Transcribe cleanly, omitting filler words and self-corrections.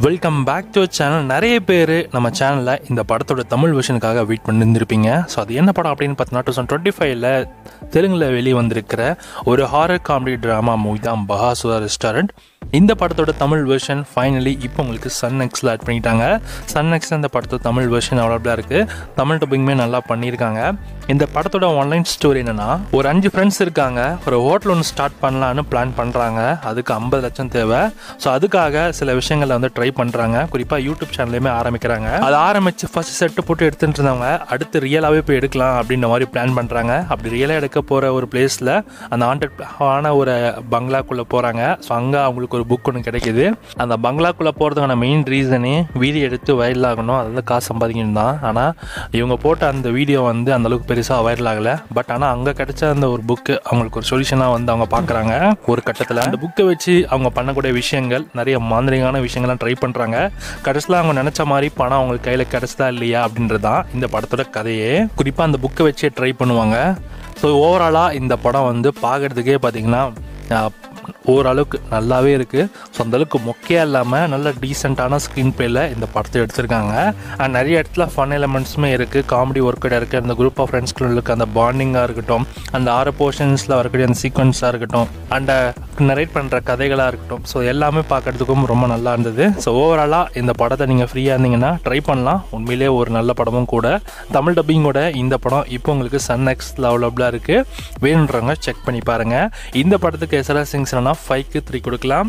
Welcome back to channel. நிறைய பேர் நம்ம சேனலில் இந்த படத்தோட தமிழ் வெர்ஷனுக்காக வெயிட் பண்ணியிருந்திருப்பீங்க. ஸோ அது என்ன படம் அப்படின்னு பார்த்தீங்கன்னா 2025 தெலுங்கில் வெளியே வந்திருக்கிற ஒரு ஹாரர் காமெடி ட்ராமா மூவி தான் பகாசுரா ரெஸ்டாரண்ட். இந்த படத்தோட தமிழ் வெர்ஷன் ஃபைனலி இப்போ உங்களுக்கு சன் நெக்ஸ்ட்டில் ஆட் பண்ணிட்டாங்க. சன் நெக்ஸ்ட்டில் இந்த படத்தோட தமிழ் வெர்ஷன் அவைலபிளாக இருக்குது. தமிழ் டப்பிங்குமே நல்லா பண்ணியிருக்காங்க. இந்த படத்தோட ஆன்லைன் ஸ்டோரி என்னென்னா, ஒரு 5 ஃப்ரெண்ட்ஸ் இருக்காங்க. ஒரு ஹோட்டல் ஒன்று ஸ்டார்ட் பண்ணலான்னு பிளான் பண்ணுறாங்க. அதுக்கு 50 லட்சம் தேவை. ஸோ அதுக்காக சில விஷயங்களை வந்து ட்ரை பண்ணுறாங்க. குறிப்பாக யூடியூப் சேனல்லையுமே ஆரம்பிக்கிறாங்க. அதை ஆரம்பித்து ஃபர்ஸ்ட் செட்டு போட்டு எடுத்துகிட்டு இருந்தவங்க அடுத்து ரியலாகவே போய் எடுக்கலாம் அப்படின்ற மாதிரி பிளான் பண்ணுறாங்க. அப்படி ரியலாக எடுக்க போகிற ஒரு பிளேஸில் அந்த ஆன ஒரு பங்களாக்குள்ளே போகிறாங்க. ஸோ அங்கே அவங்களுக்கு ஒரு புக் ஒன்று கிடைக்கிது. அந்த பங்களாக்குள்ளே போகிறதுக்கான மெயின் ரீசனே வீடியோ எடுத்து வைரல் ஆகணும், அதாவது காசு சம்பாதிக்கணும் தான். ஆனால் இவங்க போட்ட அந்த வீடியோ வந்து அந்தளவுக்கு பெருசாக வைரல் ஆகலை. பட் ஆனால் அங்கே கிடைச்ச அந்த ஒரு புக்கு அவங்களுக்கு ஒரு சொல்யூஷனாக வந்து அவங்க பார்க்குறாங்க. ஒரு கட்டத்தில் அந்த புக்கை வச்சு அவங்க பண்ணக்கூடிய விஷயங்கள், நிறைய மாந்திரிகான விஷயங்கள்லாம் ட்ரை பண்ணுறாங்க. கடைசியில் அவங்க நினச்ச மாதிரி பணம் அவங்களுக்கு கையில் கிடைச்சதா இல்லையா அப்படின்றது தான் இந்த படத்தோட கதையே. குறிப்பாக அந்த புக்கை வச்சே ட்ரை பண்ணுவாங்க. ஸோ ஓவராலாக இந்த படம் வந்து பார்க்குறதுக்கே பார்த்திங்கன்னா ஓரளவுக்கு நல்லாவே இருக்குது. ஸோ அந்தளவுக்கு மொக்கையாக இல்லாமல் நல்ல டீசெண்டான ஸ்க்ரீன் பிளேயில் இந்த படத்தை எடுத்திருக்காங்க. அண்ட் நிறைய இடத்துல ஃபன் எலமெண்ட்ஸுமே இருக்குது, காமெடி ஒர்க்கடாக இருக்குது. அந்த குரூப் ஆஃப் ஃப்ரெண்ட்ஸ்களுக்கு அந்த பாண்டிங்காக இருக்கட்டும், அந்த 6 போர்ஷன்ஸில் வரக்கூடிய அந்த சீக்வன்ஸாக இருக்கட்டும், அண்ட் நரேட் பண்ணுற கதைகளாக இருக்கட்டும், ஸோ எல்லாமே பார்க்குறதுக்கும் ரொம்ப நல்லா இருந்தது. ஸோ ஓவராலாக இந்த படத்தை நீங்கள் ஃப்ரீயாக இருந்தீங்கன்னா ட்ரை பண்ணலாம். உண்மையிலே ஒரு நல்ல படமும் கூட. தமிழ் டப்பிங்கோட இந்த படம் இப்போ உங்களுக்கு சன் நெக்ஸ்ட்டில் அவைலபிளாக இருக்குது. வேணுன்றவங்க செக் பண்ணி பாருங்கள். இந்த படத்துக்கு SRS 5க்கு 3 கொடுக்கலாம்.